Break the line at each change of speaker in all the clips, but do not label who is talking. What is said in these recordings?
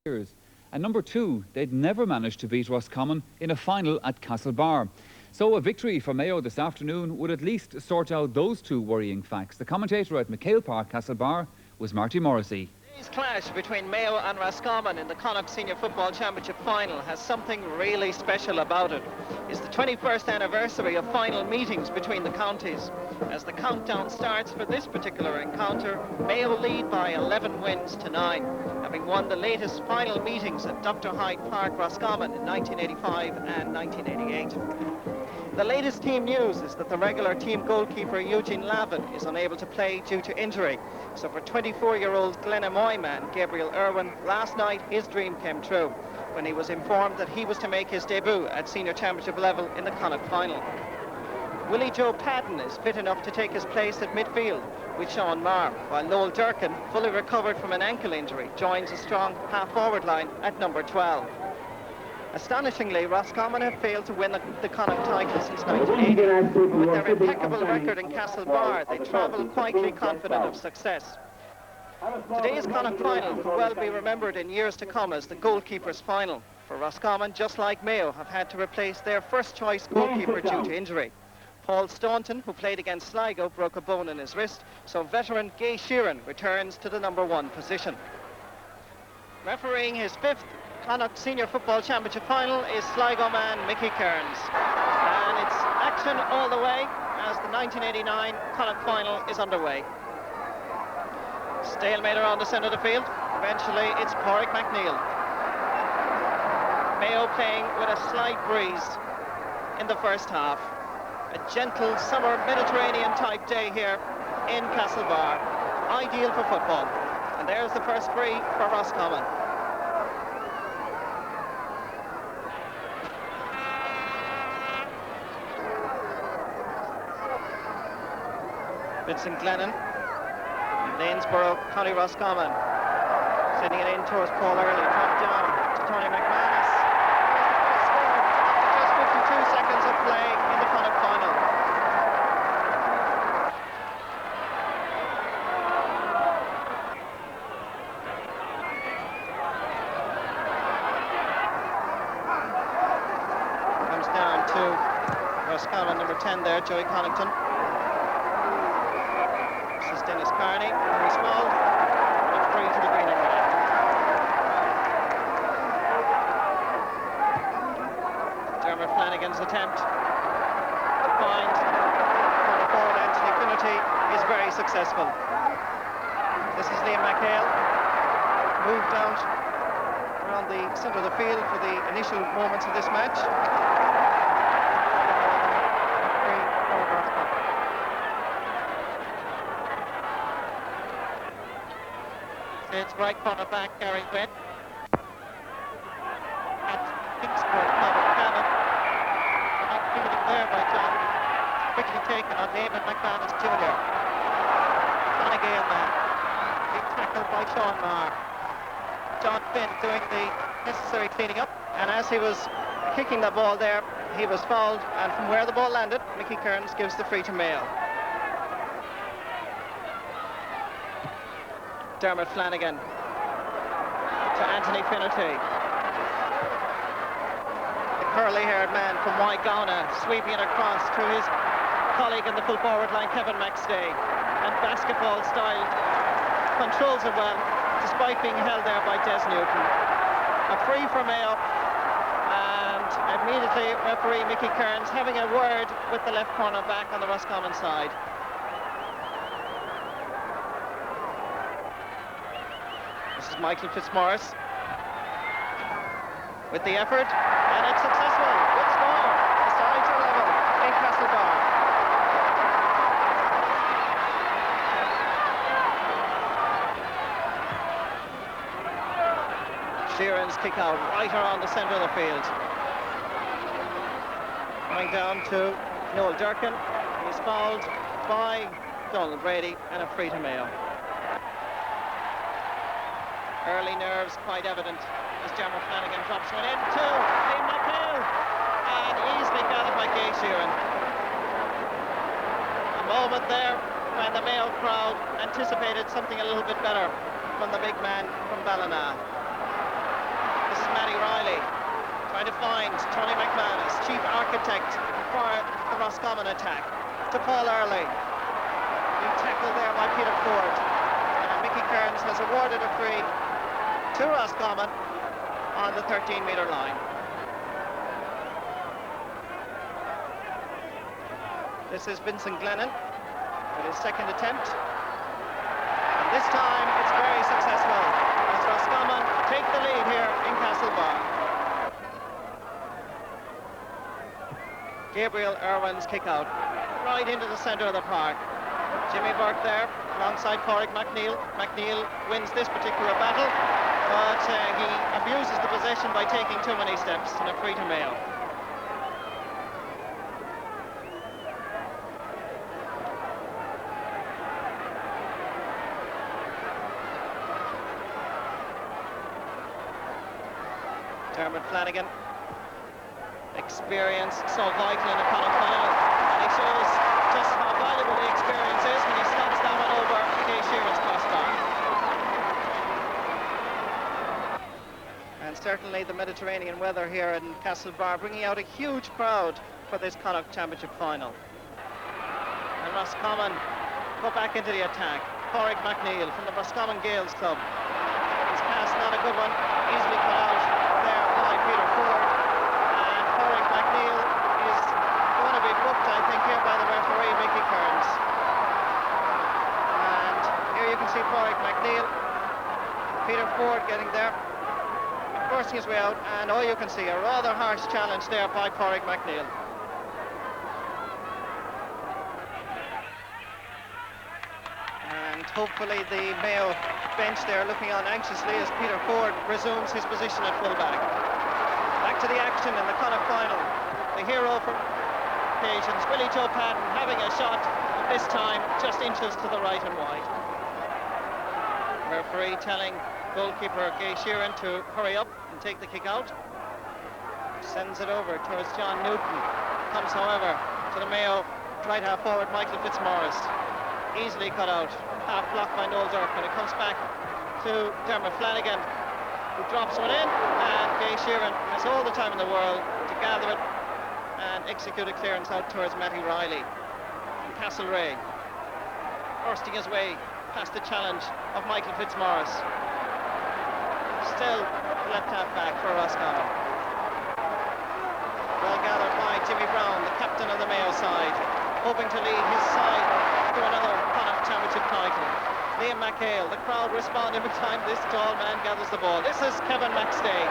years. And number 2, they'd never managed to beat Roscommon in a final at Castlebar. So a victory for Mayo this afternoon would at least sort out those 2 worrying facts. The commentator at McHale Park, Castlebar, was Marty Morrissey.
Today's clash between Mayo and Roscommon in the Connacht Senior Football Championship final has something really special about it. It's the 21st anniversary of final meetings between the counties. As the countdown starts for this particular encounter, Mayo lead by 11 wins to 9, having won the latest final meetings at Dr. Hyde Park, Roscommon in 1985 and 1988. The latest team news is that the regular team goalkeeper Eugene Lavin is unable to play due to injury. So for 24-year-old Glenamoy man Gabriel Irwin, last night his dream came true when he was informed that he was to make his debut at senior championship level in the Connacht final. Willie Joe Padden is fit enough to take his place at midfield with Sean Marr, while Noel Durkin, fully recovered from an ankle injury, joins a strong half-forward line at number 12. Astonishingly, Roscommon have failed to win the Connacht title since 1980. With their impeccable record in Castlebar, they travel quietly confident of success. Today's Connacht final will well be remembered in years to come as the goalkeeper's final. For Roscommon, just like Mayo, have had to replace their first-choice goalkeeper due to injury. Paul Staunton, who played against Sligo, broke a bone in his wrist, so veteran Gay Sheeran returns to the number 1 position. Refereeing his 5th Connacht Senior Football Championship final is Sligo man Mickey Kearns. And it's action all the way as the 1989 Connacht final is underway. Stalemate around the centre of the field. Eventually it's Pádraig McNeill. Mayo playing with a slight breeze in the first half. A gentle summer Mediterranean type day here in Castlebar. Ideal for football. And there's the first free for Roscommon. Vincent Glennon, Lanesborough, County Roscommon, sending it in towards Paul Early, dropped down to Tony McManus. Just 52 seconds of play in the Connacht final. Comes down to Roscommon, number 10 there, Joey Connaughton. Dennis Carney, very small, and free to the green and red. Dermot Flanagan's attempt to find corner forward Anthony Finnerty is very successful. This is Liam McHale, moved out around the centre of the field for the initial moments of this match. It's right corner back, Gary Wynn. At Kingsford, Colin Cannon. Not feeling there by John. Quickly taken on Eamon McManus Jr. Donegal man. Big tackle by Sean Marr. John Finn doing the necessary cleaning up. And as he was kicking the ball there, he was fouled. And from where the ball landed, Mickey Kearns gives the free to Mayo. Dermot Flanagan to Anthony Finnerty. The curly-haired man from Waigona sweeping it across to his colleague in the full forward line, Kevin McStay. And basketball style controls it well, despite being held there by Des Newton. A free for Mayo, and immediately referee Mickey Kearns having a word with the left corner back on the Roscommon side. This is Michael Fitzmaurice with the effort, and it's successful. Good score. The sides are level in Castlebar. Sheeran's kick out right around the centre of the field. Coming down to Noel Durkin. He's fouled by Donald Brady, and a free to Mayo. Early nerves quite evident as Dermot Flanagan drops one in to Liam McHale, and easily gathered by Gay Sheeran. A moment there when the Mayo crowd anticipated something a little bit better from the big man from Ballina. This is Matty Riley trying to find Tony McManus, chief architect for the Roscommon attack, to Paul Early. Being tackled there by Peter Ford. And Mickey Kearns has awarded a free to Roscommon on the 13-metre line. This is Vincent Glennon with his second attempt. And this time it's very successful as Roscommon take the lead here in Castlebar. Gabriel Irwin's kick out right into the centre of the park. Jimmy Burke there alongside Pádraig McNeill. McNeill wins this particular battle, but he abuses the possession by taking too many steps, and a free to Mayo. Dermot Flanagan, experience so vital in a Connacht final, and he shows just how valuable the experience is when he snaps that one over Kay Sheeran's crossbar. And certainly the Mediterranean weather here in Castlebar bringing out a huge crowd for this Connacht Championship final. And Roscommon go back into the attack. Pádraig McNeill from the Roscommon Gaels club. His pass not a good one, easily cut out there by Peter Ford. And Pádraig McNeill is going to be booked, I think, here by the referee, Mickey Kearns. And here you can see Pádraig McNeill, Peter Ford getting there, forcing his way out, and all you can see a rather harsh challenge there by Pádraig McNeill. And hopefully the Mayo bench there looking on anxiously as Peter Ford resumes his position at fullback. Back to the action in the Connacht final. The hero for occasions, Willie Joe Patton, having a shot, but this time just inches to the right and wide. Referee telling goalkeeper Gay Sheeran to hurry up and take the kick out. Sends it over towards John Newton. Comes, however, to the Mayo right half forward, Michael Fitzmaurice. Easily cut out, half blocked by Noel Dirk, and it comes back to Dermot Flanagan, who drops one in, and Gay Sheeran has all the time in the world to gather it and execute a clearance out towards Matty Riley. And Castlereagh bursting his way past the challenge of Michael Fitzmaurice. Still the left half back for Roscommon. Well gathered by Jimmy Brown, the captain of the Mayo side, hoping to lead his side to another Connacht Championship title. Liam McHale, the crowd respond every time this tall man gathers the ball. This is Kevin McStay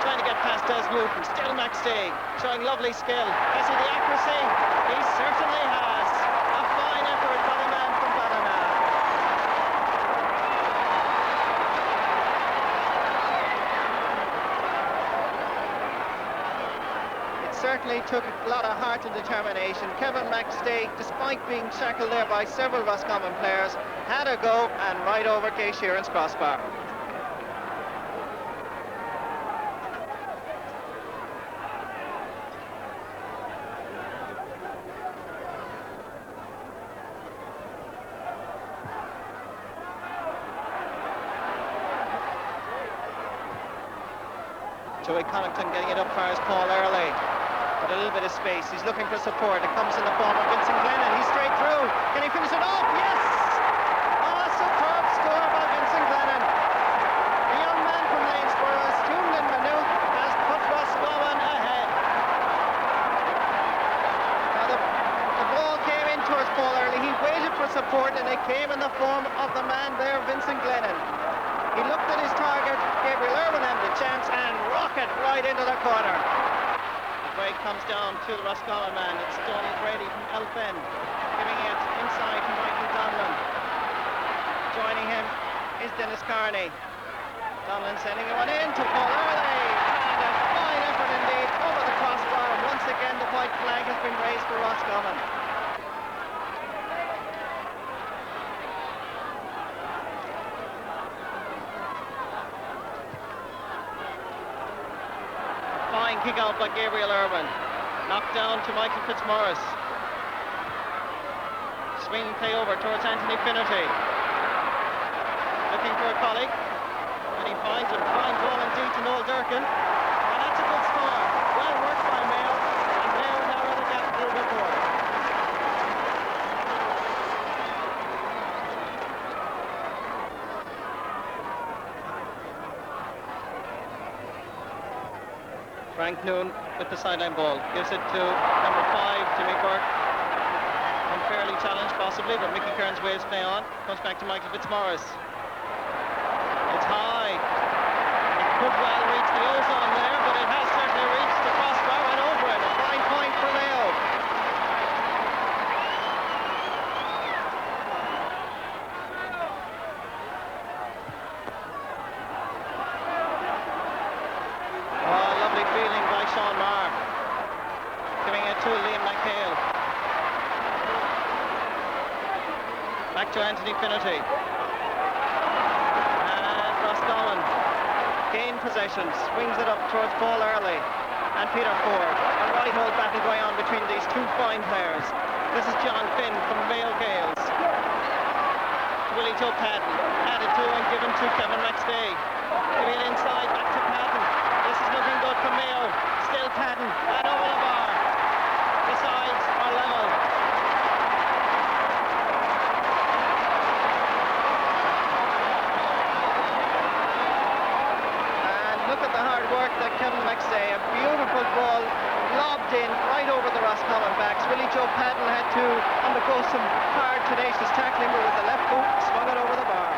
trying to get past Des Newton. Still McStay showing lovely skill. Has he the accuracy? He certainly has. A fine effort by the man from Ballina. Certainly took a lot of heart and determination. Kevin McStay, despite being shackled there by several Roscommon players, had a go and right over Kay Sheeran's crossbar. Joey Connaughton getting it up far as Paul Early. With a little bit of space, he's looking for support. It comes in the form of Vincent Glennon. He's straight through. Can he finish it off? Yes! Oh, superb score by Vincent Glennon. The young man from Lanesborough, Stuart Maynooth, has put Roscommon ahead. Now the ball came in towards Paul Early. He waited for support, and it came in the form of the man there, Vincent Glennon. He looked at his target. Gabriel Irwin had the chance and rocket right into the corner. Break comes down to the Roscommon man. It's Donald Brady from Elfen, giving it inside to Michael Donlan. Joining him is Dennis Carney. Donlan sending one in to Paul Early, and a fine effort indeed over the crossbar. And once again the white flag has been raised for Roscommon. Kick out by Gabriel Irwin. Knocked down to Michael Fitzmaurice. Swing play over towards Anthony Finnerty. Looking for a colleague. And he finds a fine ball indeed to Noel Durkin. And that's a good score. Well worked by Mayo. And Mayo narrow the gap a little bit more. Frank Noon with the sideline ball. Gives it to number 5, Jimmy Burke. Unfairly challenged possibly, but Mickey Kearns waves play on. Comes back to Michael Fitzmaurice. It's high. It could well reach the ozone there, but it has certainly reached the crossbar and over it. A fine point for Mayo. Oh, lovely feeling by Sean Marr. Giving it to Liam McHale. Back to Anthony Finnerty. And Roscommon gain possession, swings it up towards Paul Early and Peter Ford. A right hold battle going on between these two fine players. This is John Finn from Mayo Gales. Willie Joe Patton, added to and given to Kevin McStay. Giving it inside, back to Patton. This is looking good for Mayo. Still Patton, and over the bar. The sides are level. Work that Kevin McStay, a beautiful ball lobbed in right over the Roscommon backs. Willie Joe Patton had to undergo some hard, tenacious tackling, but with the left boot swung it over the bar.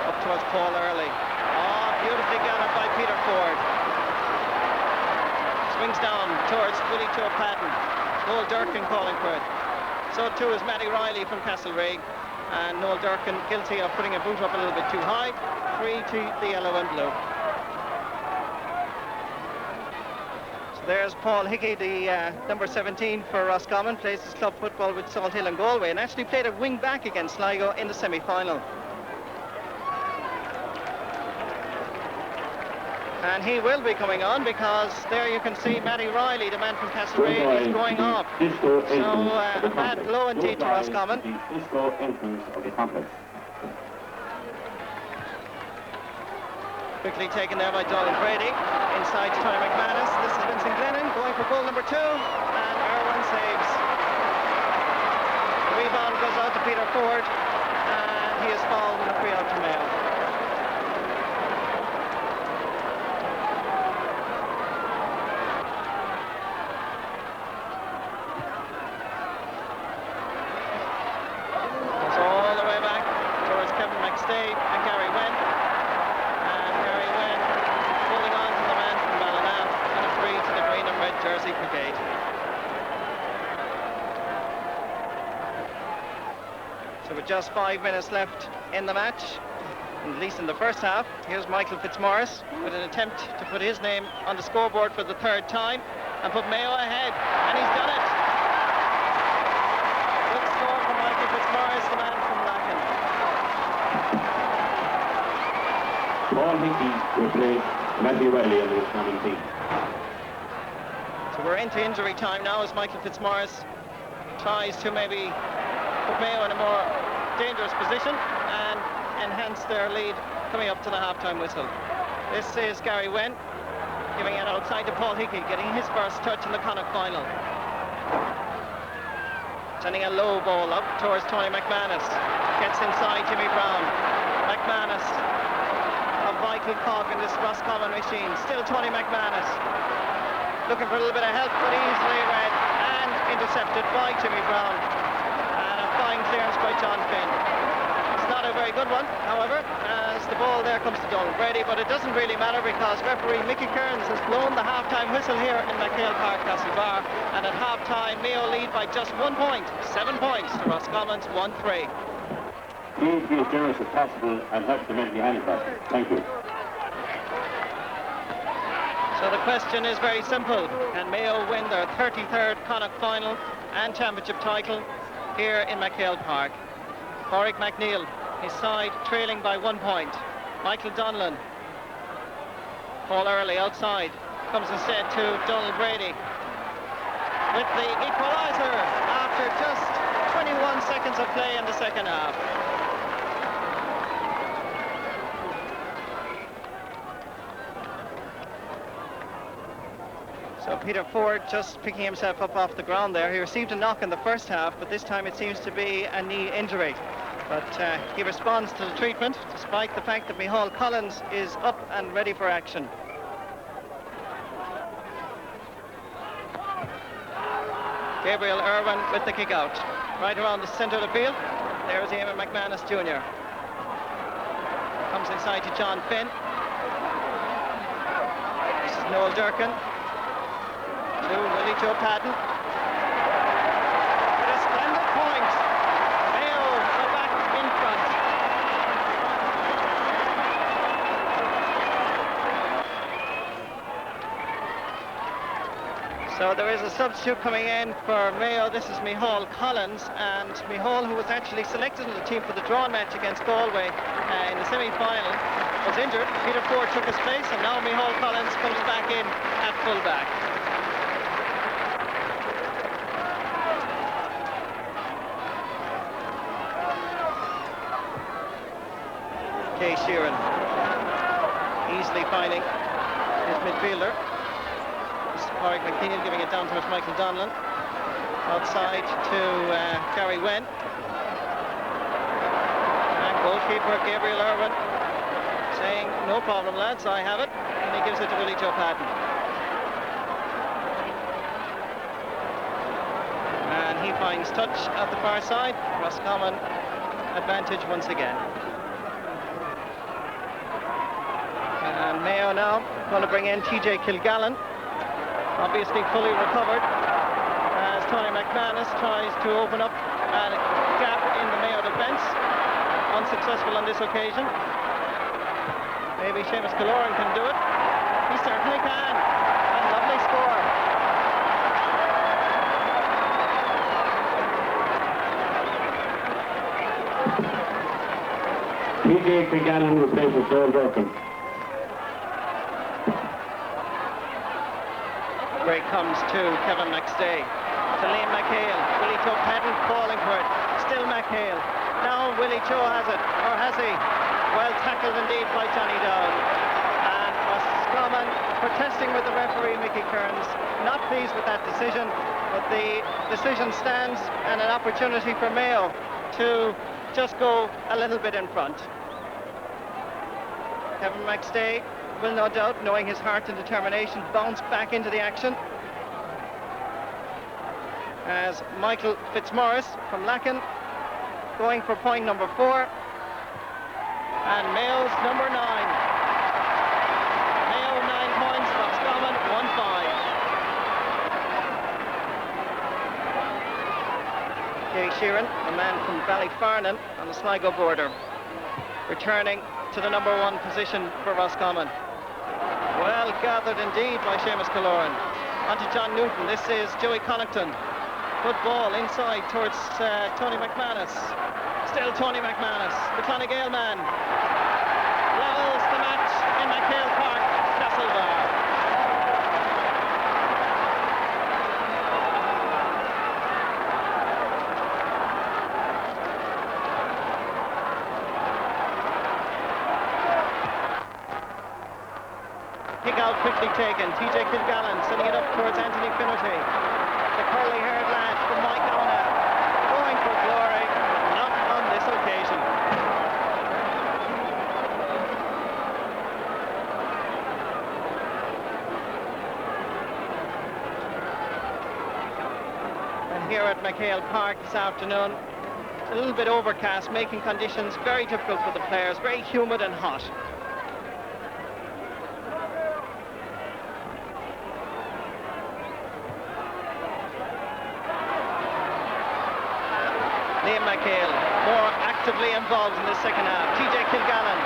Up towards Paul Early. Oh, beautifully galloped by Peter Ford. Swings down towards Willie Joe Patton. Noel Durkin calling for it. So too is Matty Riley from Castlereagh. And Noel Durkin guilty of putting a boot up a little bit too high. 3 to the yellow and blue. There's Paul Hickey, the number 17 for Roscommon, plays his club football with Salt Hill and Galway, and actually played at wing back against Sligo in the semi-final. And he will be coming on because there you can see Matty Riley, the man from Castlereagh, is going off. So a bad blow indeed to Roscommon. Quickly taken there by Donald Brady. Inside to Tony McManus. This is Vincent Glennon going for goal number 2. And Irwin saves. The rebound goes out to Peter Ford. And he is fouled and a free out to Mayo. It's all the way back towards Kevin McStay and Gary Wendt. Jersey Brigade. So with just 5 minutes left in the match, at least in the first half, here's Michael Fitzmaurice with an attempt to put his name on the scoreboard for the 3rd time and put Mayo ahead, and he's done it. Good score for Michael Fitzmaurice, the man from Lacken.
Paul Hickey replaced Matthew Riley on the Roscommon team.
So we're into injury time now as Michael Fitzmaurice tries to maybe put Mayo in a more dangerous position and enhance their lead coming up to the half-time whistle. This is Gary Wendt giving it outside to Paul Hickey, getting his first touch in the Connacht final. Sending a low ball up towards Tony McManus. Gets inside Jimmy Brown. McManus, a vital cog in this Roscommon machine. Still Tony McManus. Looking for a little bit of help, but easily read and intercepted by Jimmy Brown. And a fine clearance by John Finn. It's not a very good one, however, as the ball there comes to Donald Brady, but it doesn't really matter because referee Mickey Kearns has blown the half-time whistle here in McHale Park, Castlebar, and at half-time Mayo lead by just 1 point, 7 points to Roscommon's 1-3.
Please be as generous as possible and help the mentally handicapped. Thank you.
So the question is very simple. Can Mayo win their 33rd Connacht final and championship title here in McHale Park? Pádraig McNeill, his side trailing by 1 point. Michael Donlan. Paul Early outside. Comes instead to Donald Brady with the equaliser after just 21 seconds of play in the second half. So Peter Ford just picking himself up off the ground there. He received a knock in the first half, but this time it seems to be a knee injury. But he responds to the treatment, despite the fact that Micheál Collins is up and ready for action. Gabriel Irwin with the kick out. Right around the centre of the field. There's Eamon McManus Jr. Comes inside to John Finn. This is Noel Durkin. To Willie Joe Padden. With a splendid point. Mayo are back in front. So there is a substitute coming in for Mayo. This is Micheál Collins, and Micheál, who was actually selected in the team for the drawn match against Galway in the semi-final, was injured. Peter Ford took his place, and now Micheál Collins comes back in at full-back. Kay Sheeran easily finding his midfielder. Warwick McKean giving it down to Michael Donlan. Outside to Gary Wen. And goalkeeper Gabriel Irwin saying, no problem lads, I have it. And he gives it to Willie Joe Padden. And he finds touch at the far side. Roscommon advantage once again. And Mayo now going to bring in TJ Kilgallen. Obviously fully recovered as Tony McManus tries to open up a gap in the Mayo defence. Unsuccessful on this occasion. Maybe Seamus Killoran can do it. He certainly can. A lovely score.
TJ Kilgallen replaces Noel Durkin.
Break comes to Kevin McStay, to Liam McHale. Willie Joe Padden falling for it. Still McHale. Now Willie Joe has it, or has he? Well tackled indeed by Johnny Dowd. And Roscommon protesting with the referee, Mickey Kearns. Not pleased with that decision, but the decision stands, and an opportunity for Mayo to just go a little bit in front. Kevin McStay will no doubt, knowing his heart and determination, bounce back into the action. As Michael Fitzmaurice from Lacken going for point number 4. And Mayo's number 9. Mayo 9 points, Roscommon 1-5. Kay Sheeran, a man from Ballyfarnan on the Sligo border, returning to the number 1 position for Roscommon. Well gathered indeed by Seamus Killoran. On to John Newton. This is Joey Connaughton. Good ball inside towards Tony McManus. Still Tony McManus, the Clonagale man. Levels the match in McHale Park, Castlebar. Kick out quickly taken. TJ Kilgallen sending it up towards Anthony Finnerty. The curly-haired lad from Moycona going for glory, not on this occasion. And here at McHale Park this afternoon, a little bit overcast, making conditions very difficult for the players, very humid and hot. Liam McHale more actively involved in the second half. TJ Kilgallen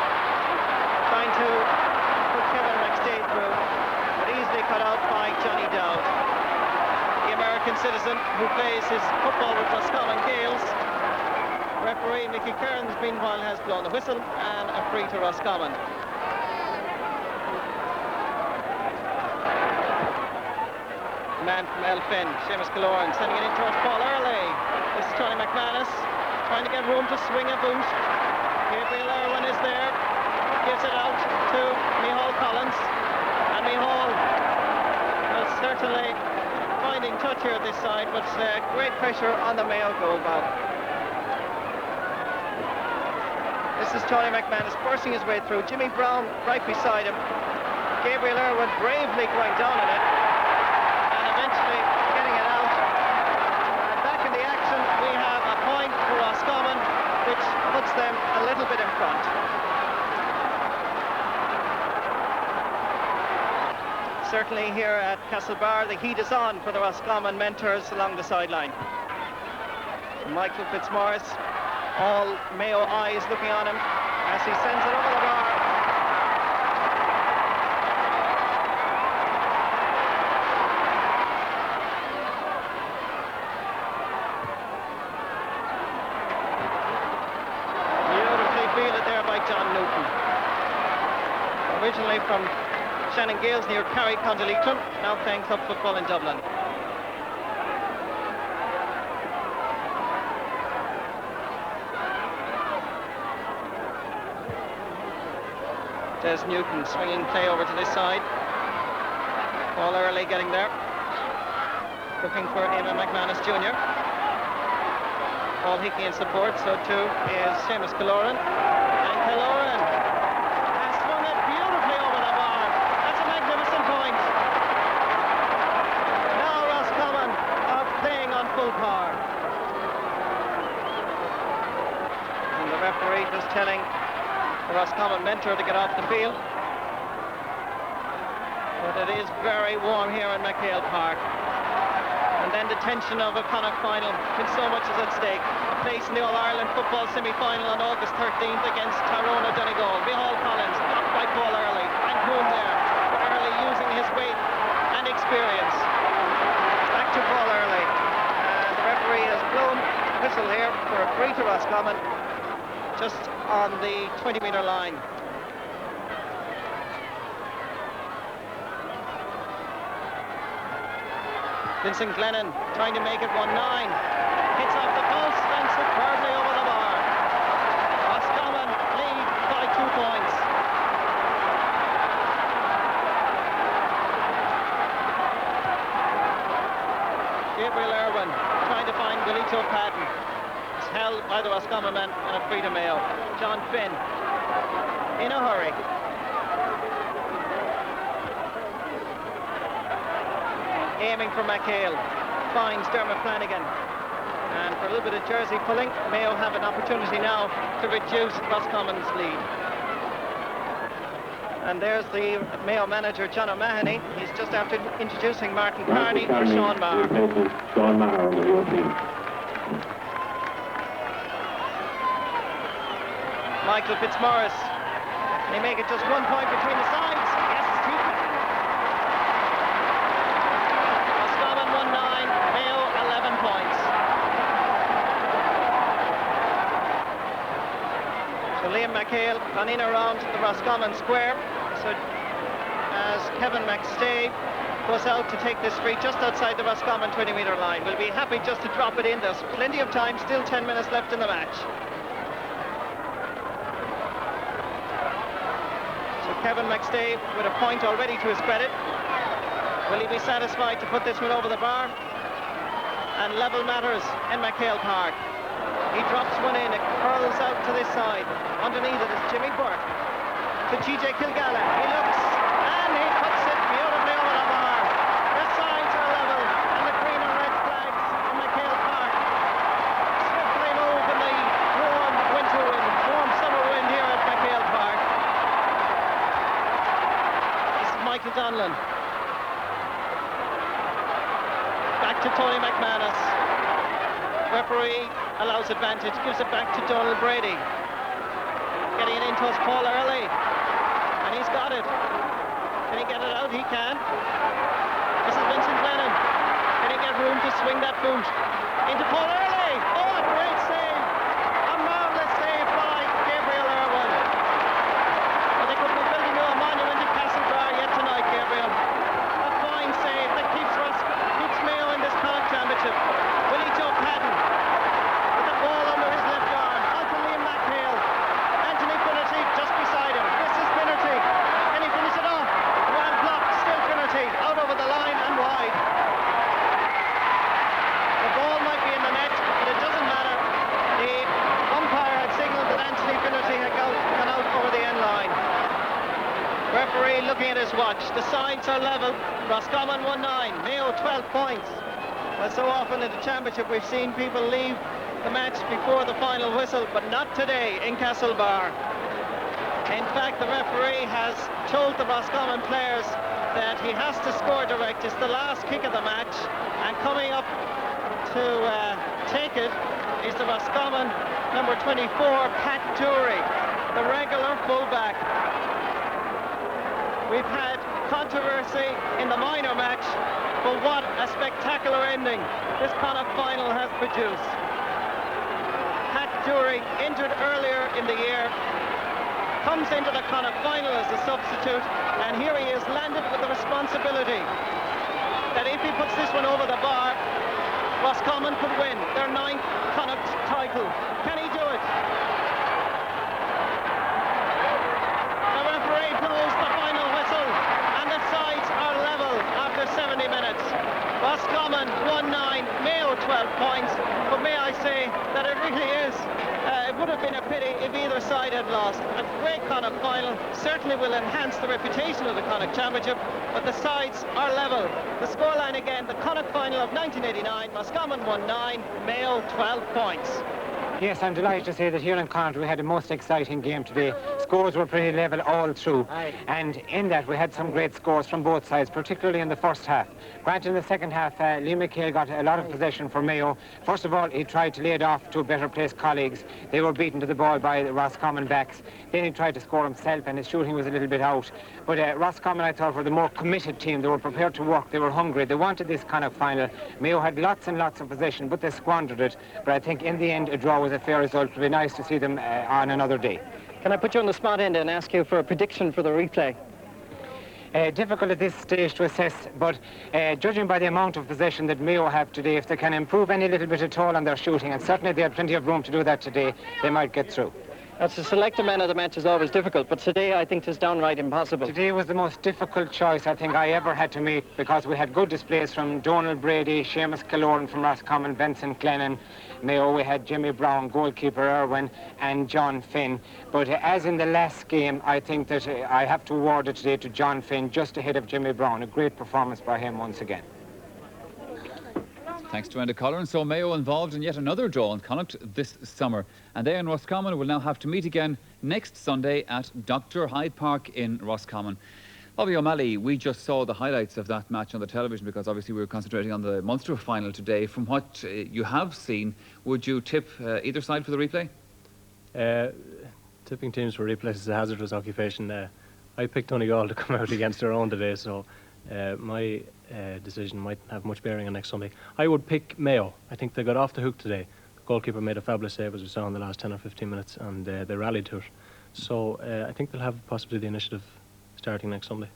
trying to put Kevin McStay through, but easily cut out by Johnny Dowd, the American citizen who plays his football with Roscommon Gales. Referee Mickey Kearns meanwhile has blown the whistle, and a free to Roscommon. Man from Elphin, Seamus Killoran sending it in towards Paul Early. This is Tony McManus trying to get room to swing a boot. Gabriel Irwin is there, gives it out to Micheál Collins, and Micheál will certainly certainly finding touch here at this side, but great pressure on the Mayo goal bow. This is Tony McManus bursting his way through. Jimmy Brown right beside him. Gabriel Irwin bravely going down on it and eventually getting it out. And back in the action, we have a point for Roscommon, which puts them a little bit in front. Certainly here at Castlebar, the heat is on for the Roscommon mentors along the sideline. Michael Fitzmaurice, all Mayo eyes looking on him as he sends it over the bar. Beautifully fielded there by John Newton. Originally from Shannon Gales near Carry, County Leitrim, now playing club football in Dublin. Des Newton swinging play over to this side. Paul Early getting there. Looking for Eamon McManus Jr. Paul Hickey in support, so too is Seamus Killoran. And Killoran has swung it beautifully over the bar. That's a magnificent point. Now Roscommon are playing on full power. And the referee just telling the Roscommon mentor to get off the field. But it is very warm here in McHale Park. And then the tension of a Connacht final when so much is at stake. A place in the All-Ireland football semi-final on August 13th against Tyrone or Donegal. Micheál Collins, blocked by Paul Early. And Coon there. But Early using his weight and experience. Back to Paul Early. And the referee has blown the whistle here for a free to Roscommon, just on the 20-metre line. Vincent Glennon trying to make it 1-9. Hits off the post and superbly over the bar. Roscommon lead by 2 points. Gabriel Irwin trying to find Willie Joe Patton. It's held by the Roscommon man and a free to Mayo. John Finn in a hurry. Aiming for McHale, finds Dermot Flanagan, and for a little bit of jersey pulling, Mayo have an opportunity now to reduce Roscommon's lead. And there's the Mayo manager, John O'Mahony. He's just after introducing Martin Carney for Sean Maher.
Sean Maher on the road team.
Michael Fitzmaurice, they make it just 1 point between the sides. Yes, it's 2 points. Roscommon 1-9, Mayo 11 points. So Liam McHale gone in around the Roscommon square. So as Kevin McStay goes out to take this free just outside the Roscommon 20-metre line. We'll be happy just to drop it in. There's plenty of time, still 10 minutes left in the match. Kevin McStay with a point already to his credit. Will he be satisfied to put this one over the bar? And level matters in McHale Park. He drops one in, it curls out to this side. Underneath it is Jimmy Burke to TJ Kilgallen. He looks and he puts it beautifully over the bar. The sides are level and the green and red flags in McHale Park swiftly move in the warm winter wind, warm summer wind here at McHale Park. Michael Donlan. Back to Tony McManus. Referee allows advantage, gives it back to Donald Brady. Getting it into us, Paul Early. And he's got it. Can he get it out? He can. This is Vincent Glennon. Can he get room to swing that boot? Into Paul Early. Oh, a great save. A marvellous save by Gabriel Irwin. Well, they could be building a monument in Castlebar yet tonight, Gabriel. A fine save that keeps Mayo in this Connacht Championship. Willie Joe Patton with the ball under his left arm. Onto Liam McHale. Anthony Finnerty just beside him. This is Finnerty. Can he finish it off? Well blocked. Still Finnerty out over the line and wide. Referee looking at his watch. The sides are level. Roscommon 1-9, Mayo 12 points. Well, so often in the championship we've seen people leave the match before the final whistle, but not today in Castlebar. In fact, the referee has told the Roscommon players that he has to score direct. It's the last kick of the match, and coming up to take it is the Roscommon number 24, Pat Dury, the regular fullback. We've had controversy in the minor match, but what a spectacular ending this Connacht final has produced. Pat Dury, injured earlier in the year, comes into the Connacht final as a substitute, and here he is landed with the responsibility that if he puts this one over the bar, Roscommon could win their 9th Connacht title. Can he do it? The referee blows the final whistle, and the sides are level after 70 minutes. Roscommon 1-9, Mayo 12 points, but may I say that it really is. It would have been a pity if either side had lost. A great Connacht final certainly will enhance the reputation of the Connacht Championship, but the sides are level. The scoreline again, the Connacht final of 1989, Roscommon 1-9, Mayo 12 points.
Yes, I'm delighted to say that here in Connacht we had a most exciting game today. Scores were pretty level all through, and in that we had some great scores from both sides, particularly in the first half. Granted, in the second half, Liam McHale got a lot of possession for Mayo. First of all, he tried to lay it off to better placed colleagues. They were beaten to the ball by the Roscommon backs. Then he tried to score himself, and his shooting was a little bit out. But Roscommon, I thought, were the more committed team. They were prepared to work. They were hungry. They wanted this Connacht final. Mayo had lots and lots of possession, but they squandered it. But I think in the end, a draw was a fair result. It would be nice to see them on another day.
Can I put you on the spot end and ask you for a prediction for the replay?
Difficult at this stage to assess, but judging by the amount of possession that Mayo have today, if they can improve any little bit at all on their shooting, and certainly they had plenty of room to do that today, they might get through.
To select a man of the match is always difficult, but today I think it's downright impossible.
Today was the most difficult choice I think I ever had to make, because we had good displays from Donald Brady, Seamus Killoran from Roscommon, Vincent Glennon. Mayo, we had Jimmy Brown, goalkeeper Irwin, and John Finn. But as in the last game, I think that I have to award it today to John Finn, just ahead of Jimmy Brown. A great performance by him once again.
Thanks to Enda Colleran. So Mayo involved in yet another draw in Connacht this summer. And they and Roscommon will now have to meet again next Sunday at Dr. Hyde Park in Roscommon. Bobby O'Malley, we just saw the highlights of that match on the television because obviously we were concentrating on the Munster final today. From what you have seen, would you tip either side for the replay?
Tipping teams for replays is a hazardous occupation. I picked Donegal to come out against their own today, so my decision might have much bearing on next Sunday. I would pick Mayo. I think they got off the hook today. The goalkeeper made a fabulous save, as we saw in the last 10 or 15 minutes, and they rallied to it. So I think they'll have possibly the initiative starting next Sunday.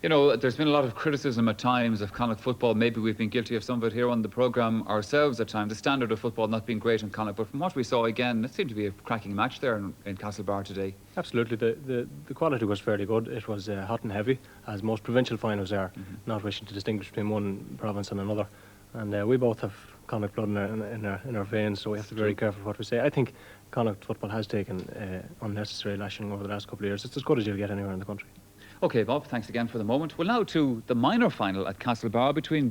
You know, there's been a lot of criticism at times of Connacht football. Maybe we've been guilty of some of it here on the programme ourselves at times. The standard of football not being great in Connacht, but from what we saw again, it seemed to be a cracking match there in Castlebar today.
Absolutely, the quality was fairly good. It was hot and heavy, as most provincial finals are, not wishing to distinguish between one province and another. And we both have Connacht blood in our veins, so we have to be very careful what we say. I think Connacht football has taken unnecessary lashing over the last couple of years. It's as good as you'll get anywhere in the country.
OK, Bob, thanks again for the moment. Well, now to the minor final at Castlebar between